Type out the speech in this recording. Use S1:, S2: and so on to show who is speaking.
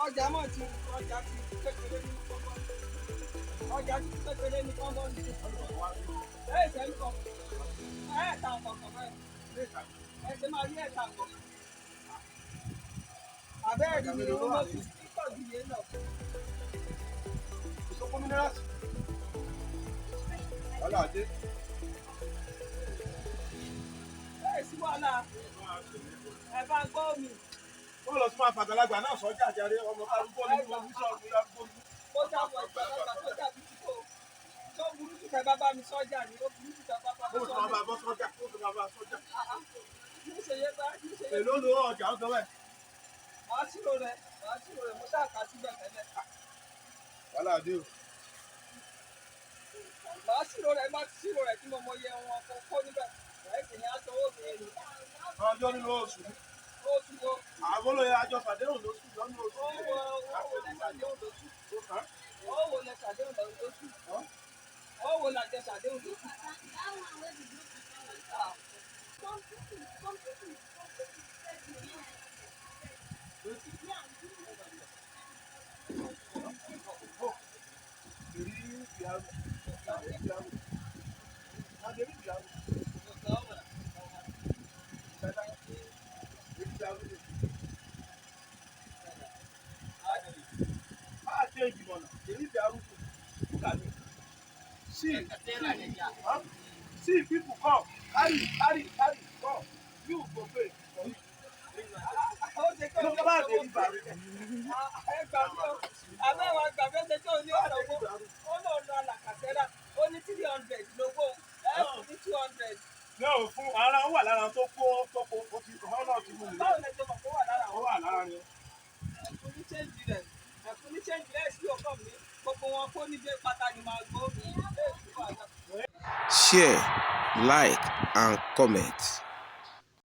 S1: Ọjà mọ̀ tí ọjà ti kékeré ní kọ́kọ́. Ọjà ti kékeré ní kọ́kọ́ ní ẹ̀ẹ́sẹ̀ ń kọ́. Ẹ̀ẹ́ta ọ̀kọ̀ọ̀kan bẹ́ẹ̀. Ẹ̀sẹ̀ máa rí ẹ̀ta ọ̀kọ̀ọ̀kan. Àbẹ́ẹ̀rí mi ló mọ̀ sí pípọ̀ jù yé lọ.
S2: Ìsopọ̀ minerals. Wàhálà àdé.
S1: Bẹ́ẹ̀ sí wàhálà. Ẹ bá gbọ́ mi.
S2: Wọ́n lọ sí máa fàgbàlagbà náà sọ́jà àjàre ọmọ arúgbó ní wọ́n fi sọ̀rọ̀ ní arúgbó ní.
S1: Ó dáwọ̀ ìgbàlagbà sọ́jà bí tí kò. Tó burú jù fẹ́ bábá mi sọ́jà ni ó burú jù fẹ́ bábá mi
S2: Ó sì máa bá bọ́ sọ́jà, ó sì máa bá sọ́jà.
S1: Kì í ṣe yé bá, kì í ṣe yé bá.
S2: Èló ló ọjà ń sọ́wọ́ ẹ̀.
S1: Màá ṣírò rẹ̀, mo ṣáà kà síbẹ̀ tẹ́lẹ̀.
S2: Wàhálà àdé o.
S1: Màá ṣírò rẹ̀, má ti ṣírò rẹ̀ tí mo mọ iye wọn kó níbẹ̀. Ẹ̀sìn ni a sọ owó mi èrè.
S2: Ọjọ́ nínú oṣù.
S1: Oṣù wo?
S2: Àwọn olóyè àjọ ṣàdéhùn lóṣù lọ́nà oṣù.
S1: Owó lẹ ṣàdéhùn lóṣù. Owó lẹ ṣàdéhùn lóṣù. Owó lẹ jẹ ṣàdéhùn lóṣù.
S2: See people come, carry, come. You go pay for it. Look about the river.
S1: Àbẹ́wò àgbàgbé ṣe tó ní ọ̀rọ̀ owó. Ó lọ lọ àlàkàṣẹ́rà. Ó ní 300 lówó. Ẹ̀ẹ́dì ní 200.
S2: Náà fún ara wà lára tó kó ó ti ọ̀hún náà ti mú mi.
S1: Báwo lẹ ṣe mọ̀ kó wà lára
S2: Ó
S1: wọn?
S2: wà lára ni.
S1: Ẹ̀fún ní ṣéǹjì rẹ̀ sí ọkọ̀ mi. Gbogbo wọn kó níbi pátá ni màá gbó.
S3: Share, like, and comment.